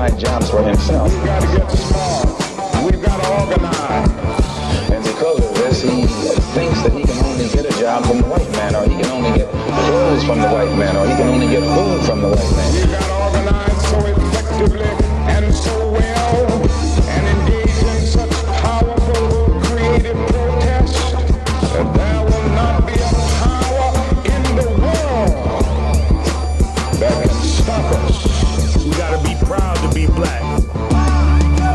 provide jobs for himself. We've got to get smart. We've got to organize. And because of this, he thinks that he can only get a job from the white man, or he can only get clothes from the white man, or he can only get food from the white man. We've got to organize so effectively and so well and engage in such powerful creative protest that there will not be a power in the world that can stop us. We gotta be proud to be black.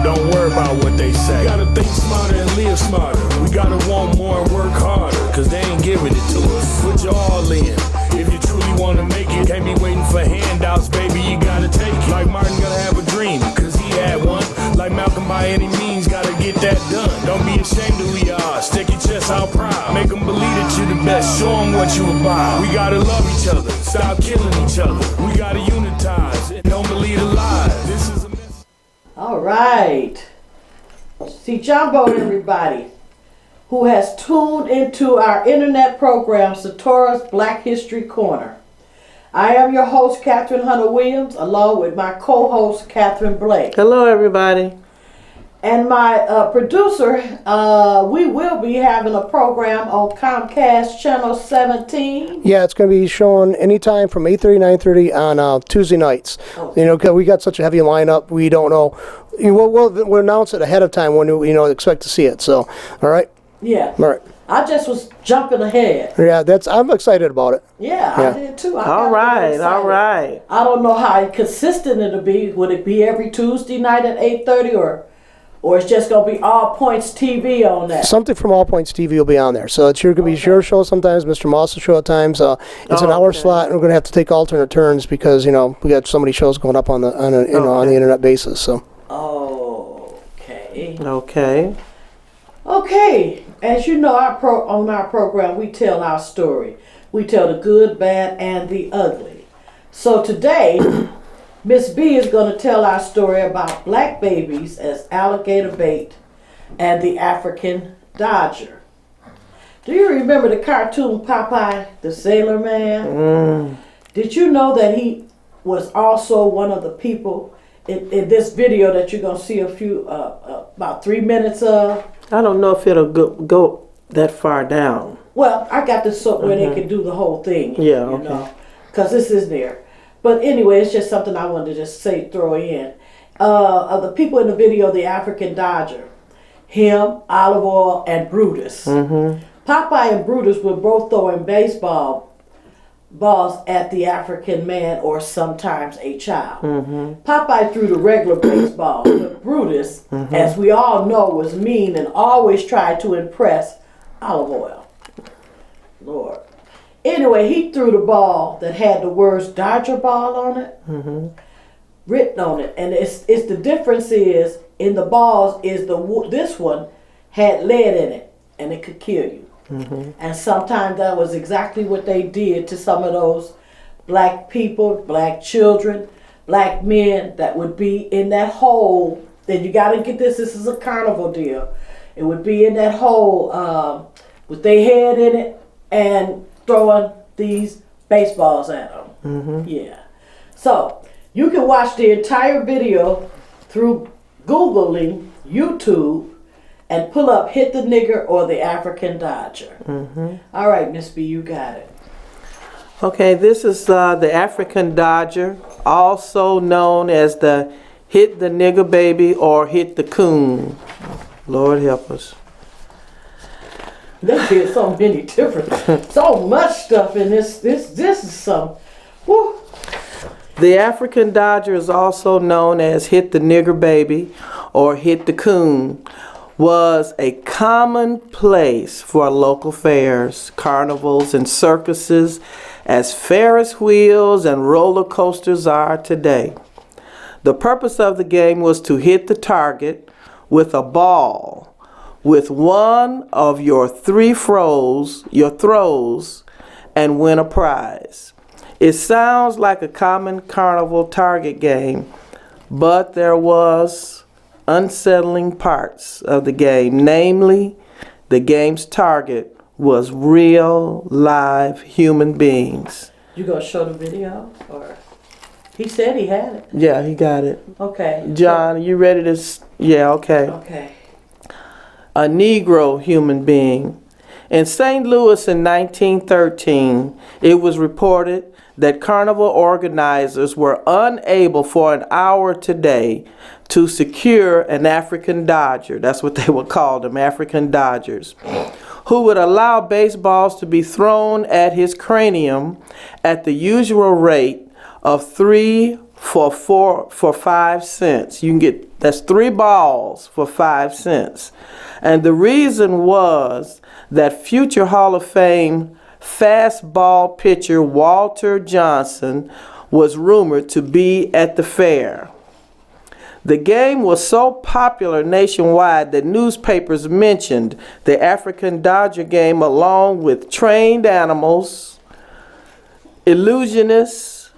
Don't worry about what they say. We gotta think smarter and live smarter. We gotta want more and work harder, cause they ain't giving it to us. Put your all in. If you truly wanna make it, can't be waiting for handouts, baby, you gotta take it. Like Martin gotta have a dream, cause he had one. Like Malcolm, by any means, gotta get that done. Don't be ashamed of who you are. Stick your chest out proud. Make them believe that you're the best. Show them what you about. We gotta love each other. Stop killing each other. We gotta unitize. Don't believe the lies. This is a mess. All right. See, Jumbo, everybody who has tuned into our internet program, Satora's Black History Corner. I am your host, Catherine Hunter Williams, along with my co-host, Catherine Blake. Hello, everybody. And my producer, we will be having a program on Comcast Channel 17. Yeah, it's going to be shown anytime from 8:30 9:30 on Tuesday nights. Okay. You know, 'cause we got such a heavy lineup, we don't know. We'll announce it ahead of time when we expect to see it. So, all right. Yeah. All right. I just was jumping ahead. Yeah, I'm excited about it. Yeah, Yeah. I did too. All right. I don't know how consistent it'll be. Would it be every Tuesday night at 8:30 or it's just gonna be All Points TV on that? Something from All Points TV will be on there. So it's going to be your show sometimes, Mr. Moss's show at times. It's an hour slot, and we're going to have to take alternate turns because we got so many shows going up on the on the internet basis. So. Okay. Okay. Okay. As you know, on our program, we tell our story. We tell the good, bad, and the ugly. So today, Miss B is going to tell our story about black babies as alligator bait and the African Dodger. Do you remember the cartoon Popeye the Sailor Man? Did you know that he was also one of the people in this video that you're going to see about 3 minutes of? I don't know if it'll go that far down. Well, I got this where they can do the whole thing. Yeah, okay. Because this is there. But anyway, it's just something I wanted to just throw in. Of the people in the video, the African Dodger, him, Olive Oil, and Brutus. Popeye and Brutus were both throwing baseball balls at the African man or sometimes a child. Popeye threw the regular baseball, but Brutus, as we all know, was mean and always tried to impress Olive Oil. Lord. Anyway, he threw the ball that had the words Dodger ball on it, written on it, and it's the difference is in the balls is this one had lead in it and it could kill you. And sometimes that was exactly what they did to some of those black people, black children, black men that would be in that hole. Then you got to get this is a carnival deal. It would be in that hole with their head in it and throwing these baseballs at them. Yeah. So you can watch the entire video through Googling YouTube and pull up Hit the Nigger or the African Dodger. All right, Miss B, you got it. Okay, this is the African Dodger, also known as the Hit the Nigger Baby or Hit the Coon. Lord help us. They did so many different, so much stuff in this. This is some. Woo. The African Dodger is also known as Hit the Nigger Baby or Hit the Coon, was a common place for local fairs, carnivals, and circuses as Ferris wheels and roller coasters are today. The purpose of the game was to hit the target with a ball with one of your throws, and win a prize. It sounds like a common carnival target game, but there was unsettling parts of the game. Namely, the game's target was real, live human beings. You gonna show the video or? He said he had it. Yeah, he got it. Okay. John, are you ready to? Yeah, okay. Okay. A Negro human being. In St. Louis in 1913, it was reported that carnival organizers were unable for an hour today to secure an African Dodger, that's what they would call them, African Dodgers, who would allow baseballs to be thrown at his cranium at the usual rate of 3 for 5 cents. You can get, that's 3 balls for 5 cents. And the reason was that future Hall of Fame fastball pitcher Walter Johnson was rumored to be at the fair. The game was so popular nationwide that newspapers mentioned the African Dodger game along with trained animals, illusionists,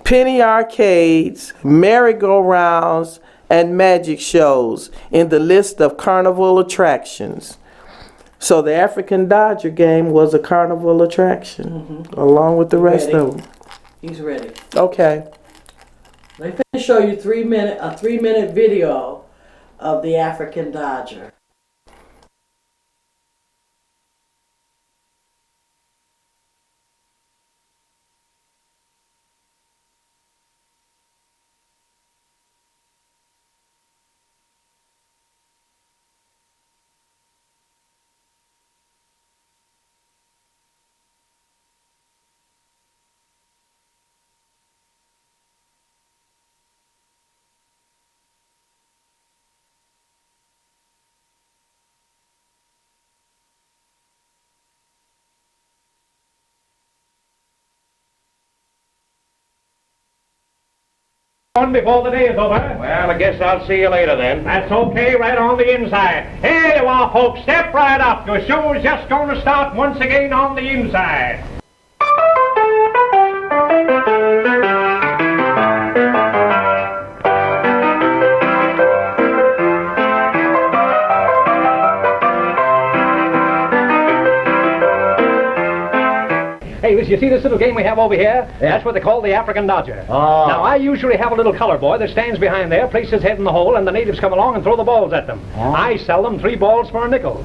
penny arcades, merry-go-rounds, and magic shows in the list of carnival attractions. So the African Dodger game was a carnival attraction, along with the rest of them. He's ready. Okay. Let me show you a 3-minute video of the African Dodger. Before the day is over. Well, I guess I'll see you later then. That's okay, right on the inside. Here you are, folks. Step right up. Your show is just going to start once again on the inside. Hey, listen, you see this little game we have over here? Yeah. That's what they call the African Dodger. Oh. Now, I usually have a little colored boy that stands behind there, places his head in the hole, and the natives come along and throw the balls at them. Oh. I sell them 3 balls for a nickel.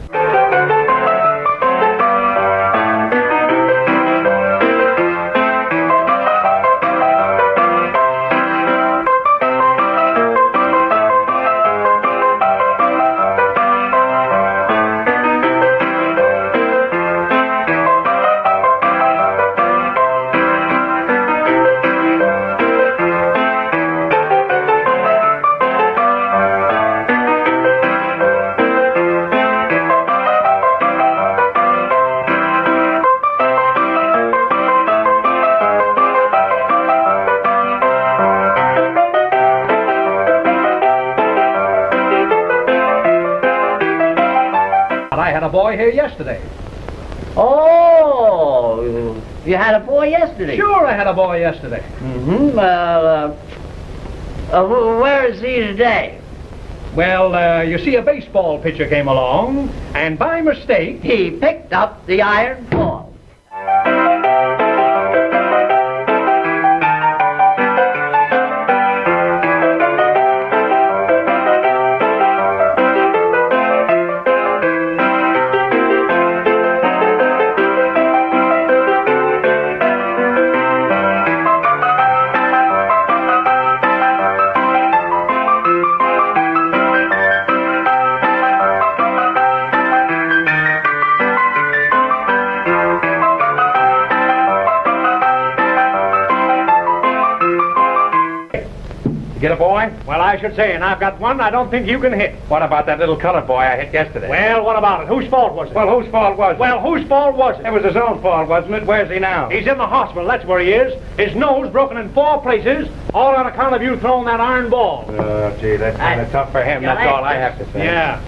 Boy here yesterday. Oh, you had a boy yesterday? Sure, I had a boy yesterday. Mm-hmm. Where is he today? Well, you see, a baseball pitcher came along, and by mistake, he picked up the iron ball. Get a boy? Well, I should say, and I've got one I don't think you can hit. What about that little colored boy I hit yesterday? Well, what about it? Whose fault was it? Well, whose fault was it? Well, whose fault was it? It was his own fault, wasn't it? Where's he now? He's in the hospital, that's where he is. His nose broken in 4 places, all on account of you throwing that iron ball. Oh, gee, that's kind of tough for him. That's all I have to say. Yeah.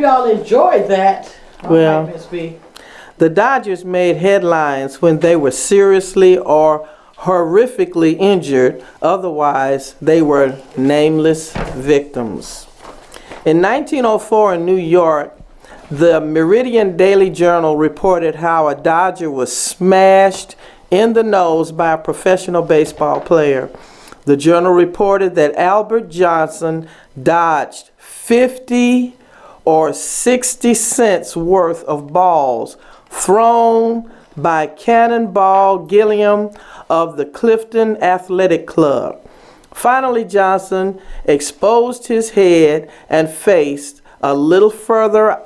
y'all enjoyed that. All Well, right, Miss B. the Dodgers made headlines when they were seriously or horrifically injured. Otherwise, they were nameless victims. In 1904 in New York, the Meridian Daily Journal reported how a Dodger was smashed in the nose by a professional baseball player. The journal reported that Albert Johnson dodged 50 or 60 cents worth of balls thrown by Cannonball Gilliam of the Clifton Athletic Club. Finally, Johnson exposed his head and face a little further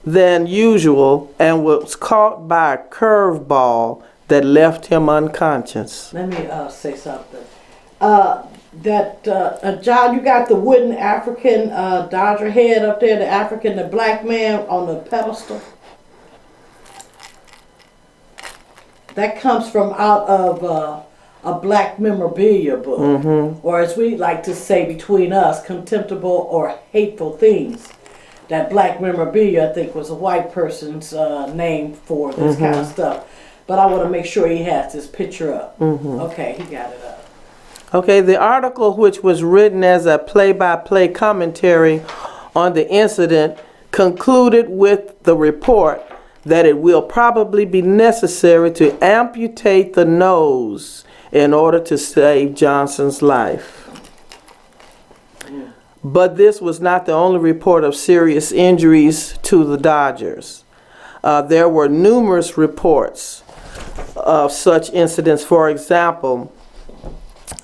than usual and was caught by a curveball that left him unconscious. Let me say something. John, you got the wooden African Dodger head up there, the black man on the pedestal. That comes from out of a black memorabilia book, or as we like to say between us, contemptible or hateful things. That black memorabilia, I think, was a white person's name for this kind of stuff. But I want to make sure he has this picture up. Okay, he got it up. Okay, the article, which was written as a play-by-play commentary on the incident, concluded with the report that it will probably be necessary to amputate the nose in order to save Johnson's life. But this was not the only report of serious injuries to the Dodgers. There were numerous reports of such incidents. For example,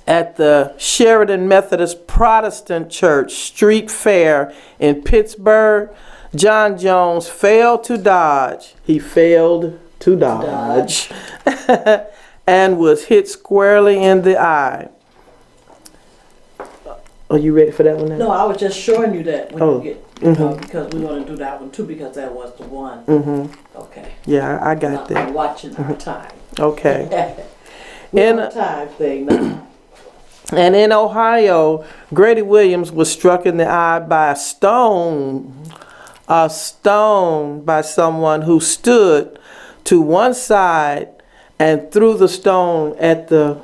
at the Sheridan Methodist Protestant Church Street Fair in Pittsburgh, John Jones failed to dodge. He failed to dodge and was hit squarely in the eye. Are you ready for that one now? No, I was just showing you that when you get, because we want to do that one too, because that was the one. Okay. Yeah, I got that. I'm watching our time. Okay. We're on a time thing now. And in Ohio, Grady Williams was struck in the eye by a stone by someone who stood to one side and threw the stone at the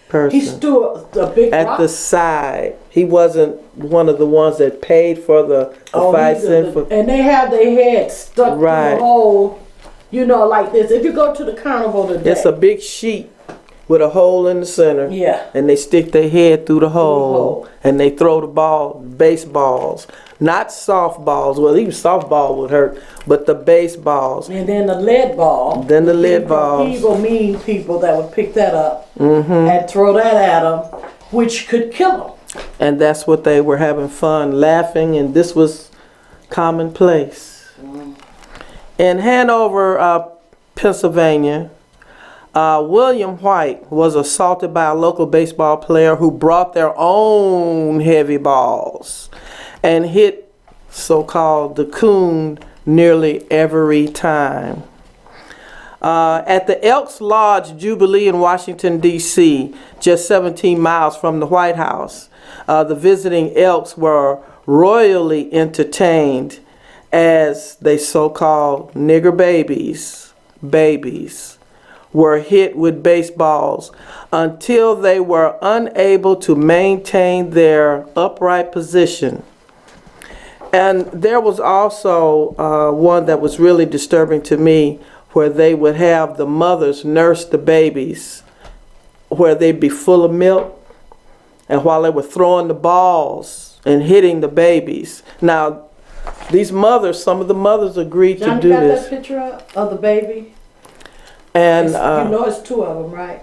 person. He stood a big at rock? the side. He wasn't one of the ones that paid for the 5 cents. And they have their head stuck through the hole, like this. If you go to the carnival today. It's a big sheet with a hole in the center. Yeah. And they stick their head through the hole. And they throw the baseballs. Not softballs. Well, even softball would hurt. But the baseballs. And then the lead ball. Mean people that would pick that up and throw that at them, which could kill them. And that's what they were having fun, laughing, and this was commonplace. In Hanover, Pennsylvania, William White was assaulted by a local baseball player who brought their own heavy balls and hit so-called the Coon nearly every time. At the Elks Lodge Jubilee in Washington, D.C., just 17 miles from the White House, the visiting Elks were royally entertained as they so-called nigger babies were hit with baseballs until they were unable to maintain their upright position. And there was also one that was really disturbing to me, where they would have the mothers nurse the babies, where they'd be full of milk, and while they were throwing the balls and hitting the babies. Now, these mothers, some of the mothers agreed to do this. John, you got that picture up of the baby? And it's 2 of them, right?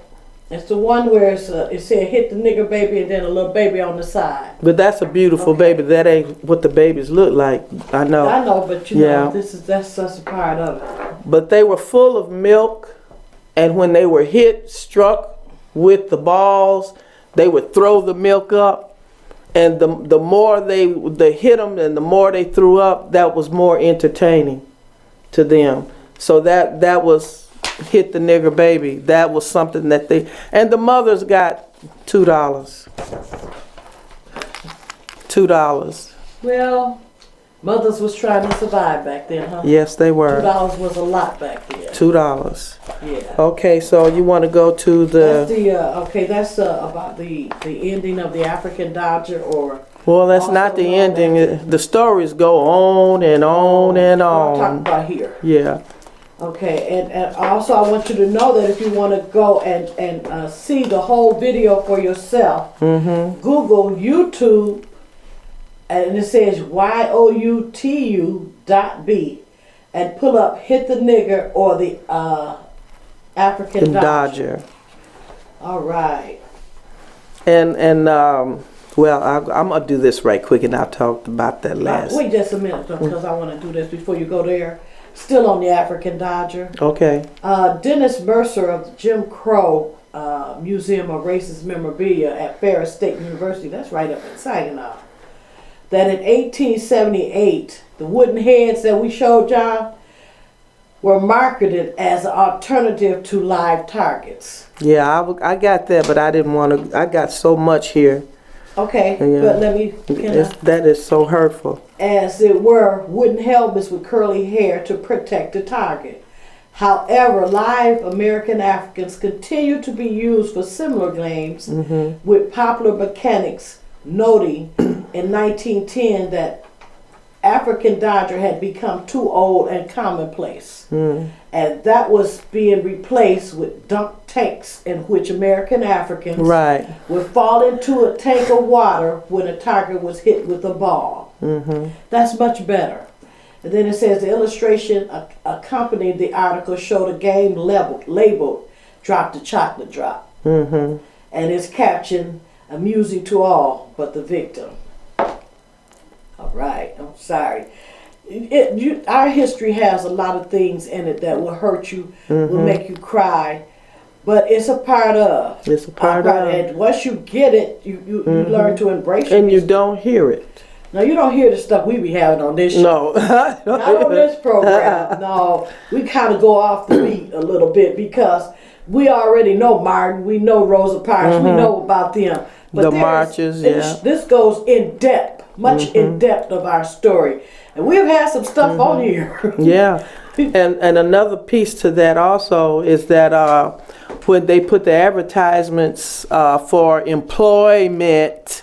It's the one where it said hit the nigger baby and then a little baby on the side. But that's a beautiful baby. That ain't what the babies look like. I know. I know, but that's a part of it. But they were full of milk, and when they were struck with the balls, they would throw the milk up, and the more they hit them and the more they threw up, that was more entertaining to them. So that was hit the nigger baby. That was something that and the mothers got $2. Well, Mothers was trying to survive back then, huh? Yes, they were. $2 was a lot back then. $2. Yeah. Okay, so you want to go to That's the... that's about the ending of the African Dodger, or... Well, that's not also the known ending. as The stories go on and on and what I'm talking on. about here. Yeah. Okay, and also I want you to know that if you want to go and see the whole video for yourself, Google YouTube, and it says youtu.b, and pull up Hit the Nigger or the African Dodger. Dodger. All right. And well, I'm gonna do this right quick, and I'll talk about that last. Wait just a minute, because I want to do this before you go there. Still on the African Dodger. Okay. Dennis Mercer of the Jim Crow Museum of Racist Memorabilia at Ferris State University, that's right up in Saginaw, that in 1878, the wooden heads that we showed y'all were marketed as an alternative to live targets. Yeah, I got that, but I didn't want to. I got so much here. Okay, Yeah. but let me... That is so hurtful. As it were, wooden helmets with curly hair to protect the target. However, live American Africans continue to be used for similar games, with popular mechanics noting in 1910 that African Dodger had become too old and commonplace. And that was being replaced with dunk tanks, in which American Africans would fall into a tank of water when a target was hit with a ball. That's much better. And then it says the illustration accompanying the article showed a game labeled Drop the Chocolate Drop. And its caption, amusing to all but the victim. All right, I'm sorry. Our history has a lot of things in it that will hurt you, will make you cry, but it's a part of. It's a part of. And once you get it, you learn to embrace it. And you don't hear it. No, you don't hear the stuff we be having on this show. No. Not on this program. No, we kind of go off the beat a little bit because we already know Martin, we know Rosa Parks, we know about them. But the marches, yeah. This goes in depth, much in depth of our story. And we've had some stuff on here. Yeah. And another piece to that also is that when they put the advertisements for employment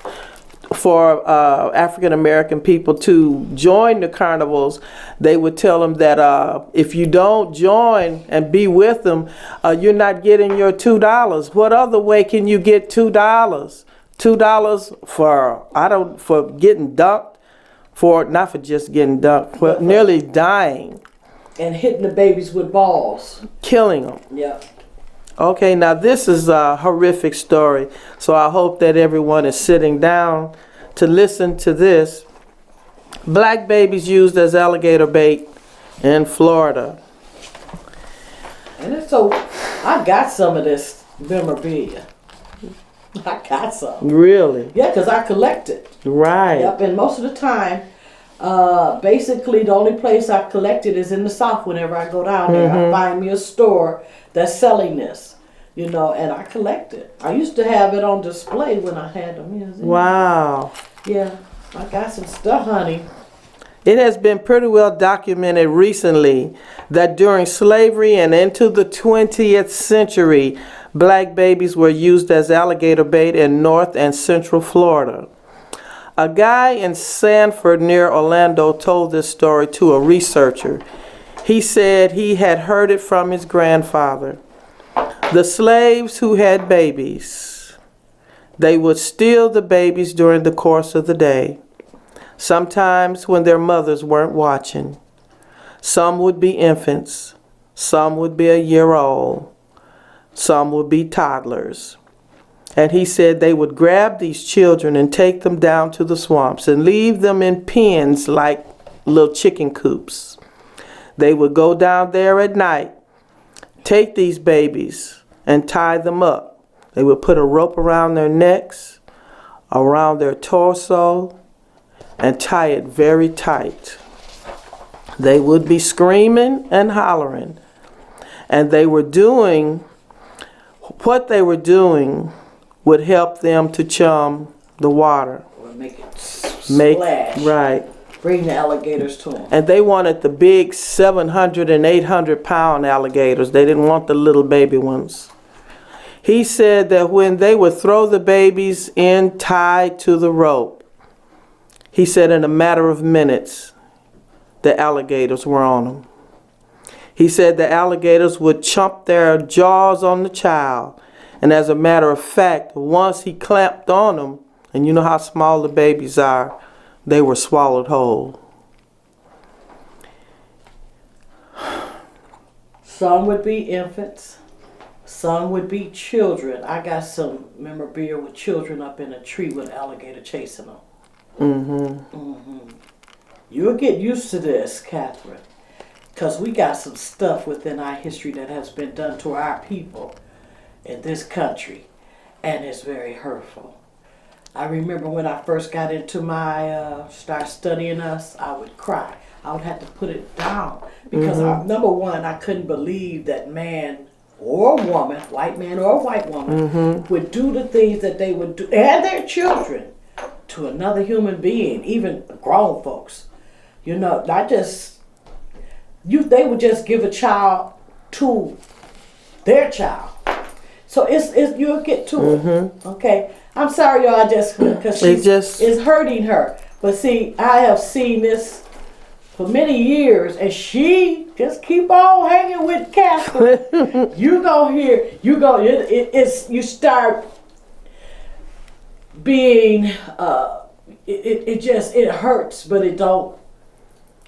for African American people to join the carnivals, they would tell them that if you don't join and be with them, you're not getting your $2. What other way can you get $2? $2 for getting dunked, not for just getting dunked, but nearly dying. And hitting the babies with balls. Killing them. Yeah. Okay, now this is a horrific story, so I hope that everyone is sitting down to listen to this. Black babies used as alligator bait in Florida. And it's so, I got some of this memorabilia. I got some. Really? Yeah, because I collect it. Right. Yep, and most of the time, basically the only place I collect it is in the South. Whenever I go down there, I find me a store that's selling this, and I collect it. I used to have it on display when I had the museum. Wow. Yeah, I got some stuff, honey. It has been pretty well documented recently that during slavery and into the 20th century, black babies were used as alligator bait in North and Central Florida. A guy in Sanford near Orlando told this story to a researcher. He said he had heard it from his grandfather. The slaves who had babies, they would steal the babies during the course of the day, sometimes when their mothers weren't watching. Some would be infants, some would be a year old, some would be toddlers. And he said they would grab these children and take them down to the swamps and leave them in pens like little chicken coops. They would go down there at night, take these babies and tie them up. They would put a rope around their necks, around their torso, and tie it very tight. They would be screaming and hollering. And what they were doing would help them to chum the water. Or make it splash. Right. Bring the alligators to them. And they wanted the big 700 and 800 pound alligators. They didn't want the little baby ones. He said that when they would throw the babies in tied to the rope, he said in a matter of minutes, the alligators were on them. He said the alligators would chomp their jaws on the child. And as a matter of fact, once he clamped on them, and you know how small the babies are, they were swallowed whole. Some would be infants. Some would be children. I got some memorabilia with children up in a tree with an alligator chasing them. You'll get used to this, Catherine, because we got some stuff within our history that has been done to our people in this country, and it's very hurtful. I remember when I first got into start studying us, I would cry. I would have to put it down because number one, I couldn't believe that man or woman, white man or white woman, would do the things that they would do, and their children, to another human being, even grown folks. You know, not just they would just give a child to their child. So it's you'll get to it. Okay, I'm sorry, y'all. Because it's hurting her. But see, I have seen this for many years, and she just keep on hanging with Catherine. You start being it hurts, but it don't,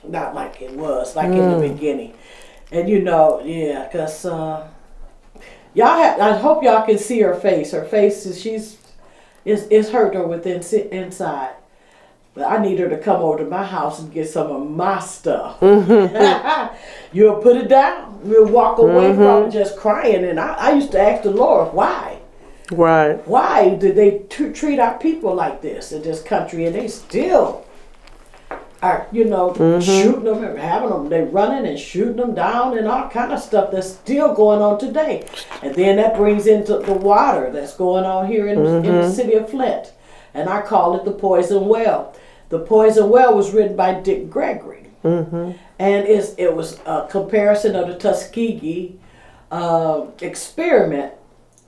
not like it was in the beginning. And because I hope y'all can see her face. Her face is hurt her inside. But I need her to come over to my house and get some of my stuff. You'll put it down. We'll walk away from it just crying. And I used to ask the Lord, why? Right. Why did they treat our people like this in this country? And they still are, shooting them and having them. They're running and shooting them down and all kind of stuff that's still going on today. And then that brings into the water that's going on here in the city of Flint. And I call it the poison well. The poison well was written by Dick Gregory. And it was a comparison of the Tuskegee experiment,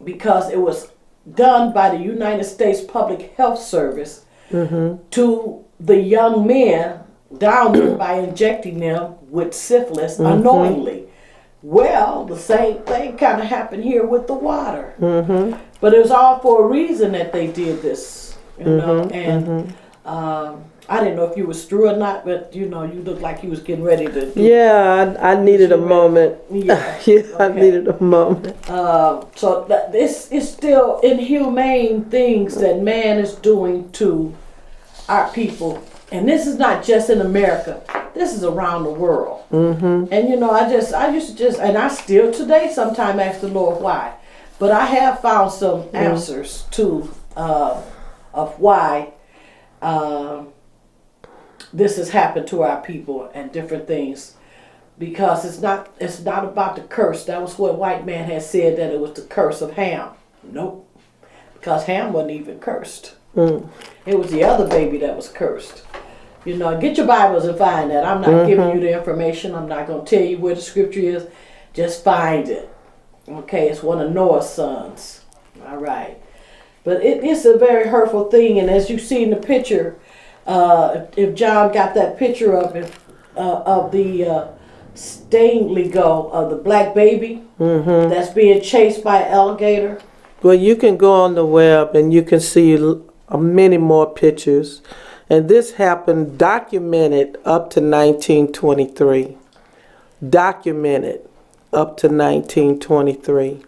because it was done by the United States Public Health Service to the young men down there by injecting them with syphilis unknowingly. Well, the same thing kind of happened here with the water. But it was all for a reason that they did this, and I didn't know if you was through or not, but you looked like you was getting ready to do. Yeah, I needed a moment. Yeah, okay. I needed a moment. So this is still inhumane things that man is doing to our people, and this is not just in America. This is around the world. And I used to and I still today sometimes ask the Lord why, but I have found some answers to of why. This has happened to our people and different things, because it's not about the curse. That was what white man had said, that it was the curse of Ham. Nope, because Ham wasn't even cursed. It was the other baby that was cursed. Get your Bibles and find that. I'm not giving you the information. I'm not going to tell you where the scripture is. Just find it. Okay, it's one of Noah's sons. All right. But it's a very hurtful thing, and as you see in the picture, if John got that picture of the Stanley of the black baby that's being chased by an alligator. Well, you can go on the web and you can see many more pictures. And this happened, documented up to 1923. Documented up to 1923.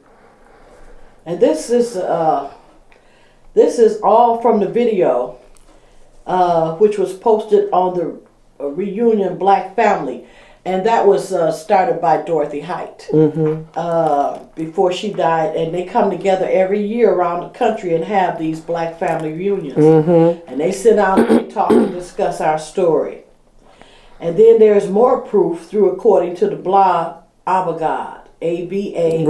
And this is all from the video, which was posted on the Reunion Black Family, and that was started by Dorothy Height before she died. And they come together every year around the country and have these Black family reunions, and they sit down and they talk and discuss our story. And then there's more proof according to the blog Abagond, ABAGOND.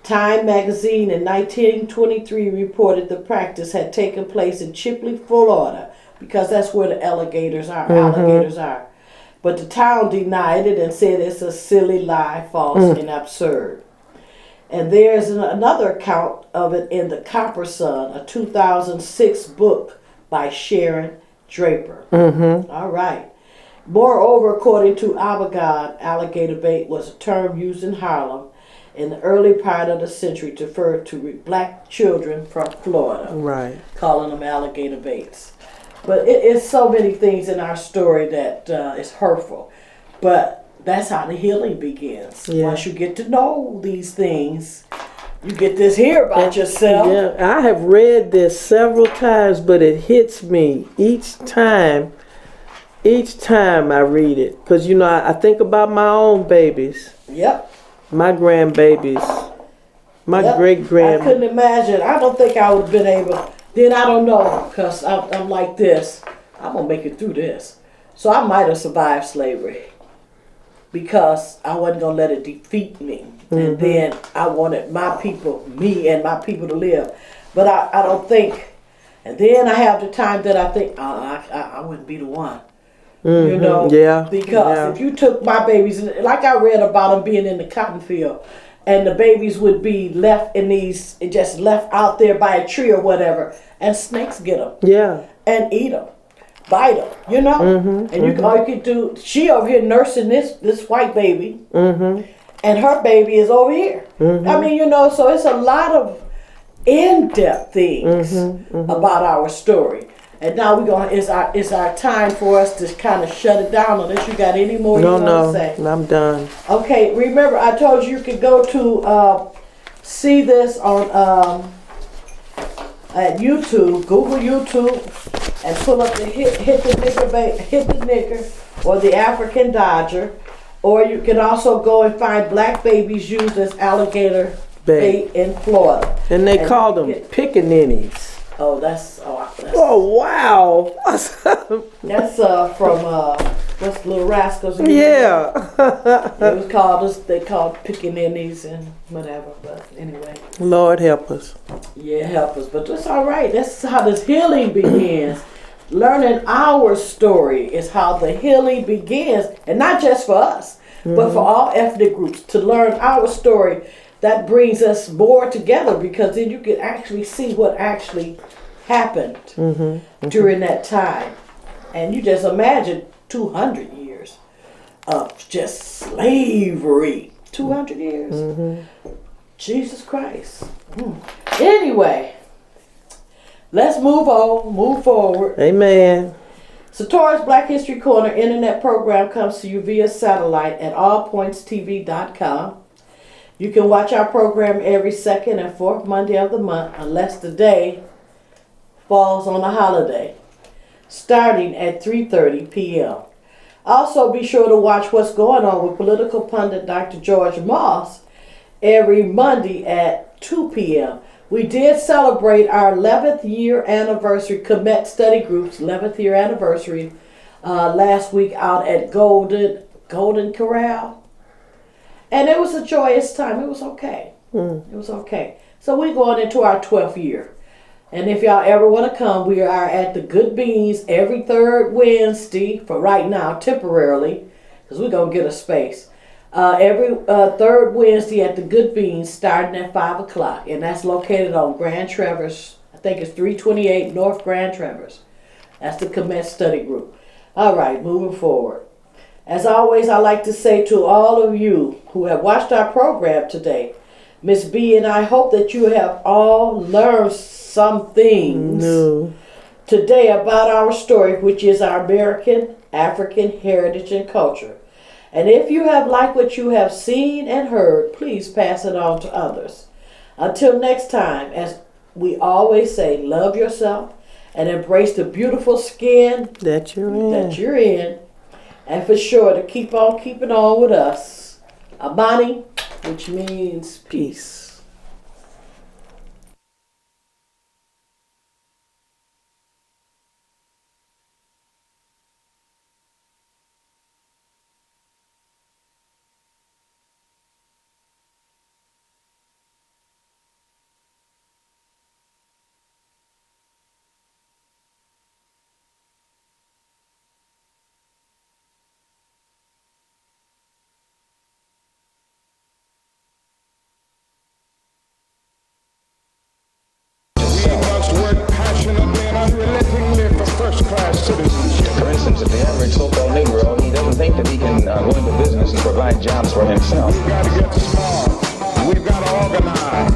Time magazine in 1923 reported the practice had taken place in Chipley, Florida, because that's where the alligators are. But the town denied it and said it's a silly lie, false, and absurd. And there's another account of it in the Copper Sun, a 2006 book by Sharon Draper. All right. Moreover, according to Abogad, alligator bait was a term used in Harlem in the early part of the century to refer to black children from Florida. Right. Calling them alligator baits. But it is so many things in our story that is hurtful. But that's how the healing begins. Yeah. Once you get to know these things, you get this here about yourself. Yeah, I have read this several times, but it hits me each time I read it. Because, you know, I think about my own babies. Yep. My grandbabies. My great-grand. I couldn't imagine. I don't think I would have been able. Then I don't know. Because I'm like this. I'm going to make it through this. So I might have survived slavery. Because I wasn't going to let it defeat me. And then I wanted me and my people to live. But I don't think. And then I have the time that I think, I wouldn't be the one. You know? Yeah. Because if you took my babies, like I read about them being in the cotton field, and the babies would be left just left out there by a tree or whatever, and snakes get them. Yeah. And eat them. Bite them, you know? And all you could do, she over here nursing this white baby, and her baby is over here. I mean, you know, so it's a lot of in-depth things about our story. And now it's our time for us to kind of shut it down unless you got any more you want to say. No, I'm done. Okay, remember I told you could go to see this on at YouTube, Google YouTube, and pull up the hit the nigger or the African Dodger, or you can also go and find black babies used as alligator bait in Florida. And they call them pickaninnies. Oh, wow. That's from what's Little Rascals? Yeah. They called pickaninnies and whatever. But anyway. Lord help us. Yeah, help us. But that's all right. That's how this healing begins. Learning our story is how the healing begins, and not just for us, but for all ethnic groups. To learn our story, that brings us more together, because then you can actually see what actually happened during that time. And you just imagine 200 years of just slavery. 200 years. Jesus Christ. Anyway, let's move forward. Amen. Satora's Black History Corner internet program comes to you via satellite at allpointstv.com. You can watch our program every second and fourth Monday of the month, unless the day falls on a holiday, starting at 3:30 p.m. Also, be sure to watch What's Going On with political pundit Dr. George Moss every Monday at 2 p.m. We did celebrate our 11th year anniversary, Comet Study Group's 11th year anniversary last week out at Golden Corral. And it was a joyous time. It was okay. It was okay. So we're going into our 12th year. And if y'all ever want to come, we are at the Good Beans every third Wednesday, for right now, temporarily, because we're going to get a space. Every third Wednesday at the Good Beans, starting at 5 o'clock. And that's located on Grand Traverse. I think it's 328 North Grand Traverse. That's the Comet Study Group. All right, moving forward. As always, I like to say to all of you who have watched our program today, Miss B and I hope that you have all learned some things today about our story, which is our American African heritage and culture. And if you have liked what you have seen and heard, please pass it on to others. Until next time, as we always say, love yourself and embrace the beautiful skin that you're in. And for sure to keep on keeping on with us. Amani, which means peace. business and provide jobs for himself. We've got to get smart. We've got to organize.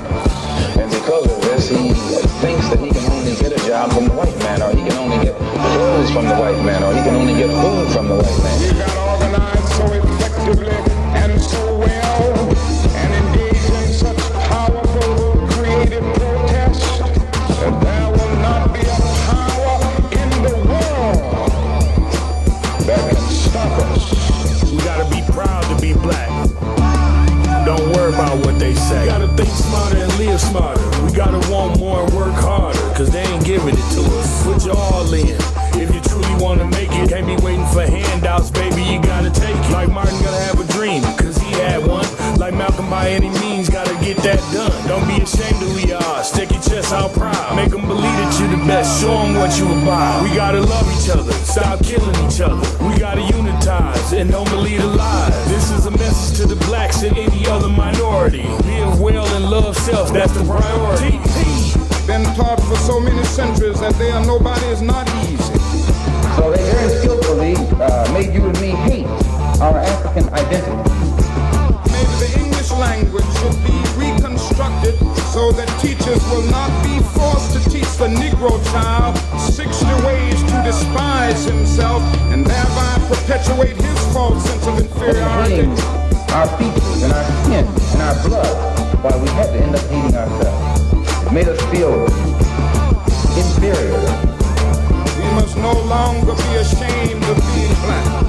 And because of this, he thinks that he can only get a job from the white man, or he can only get clothes from the white man, or he can only get food from the white man. We've got to organize so effectively and so well and engage in such powerful creative protest that there will not be a power in the world that can stop us. We gotta be proud to be black. Don't worry about what they say. We gotta think smarter and live smarter. We gotta want more and work harder, cause they ain't giving it to us. Put your all in. If you truly wanna make it, can't be waiting for handouts, baby, you gotta take it. Like Martin gotta have a dream, cause he had one. Like Malcolm, by any means, gotta get that done. Don't be ashamed of who you are, stick your chest out proud. Make them believe that you're the best, show them what you about. We gotta love each other, stop killing each other. We gotta unitize and don't believe the lies. This is a message to the blacks and any other minority. Live well and love self, that's the priority. Been taught for so many centuries that there nobody is not easy. So they very skillfully made you and me hate our African identity. Maybe the English language should be reconstructed so that teachers will not be forced to teach the Negro child 60 ways to despise himself and thereby perpetuate his false sense of inferiority. Hating our features and our skin and our blood, while we had to end up hating ourselves. It made us feel inferior. We must no longer be ashamed of being black.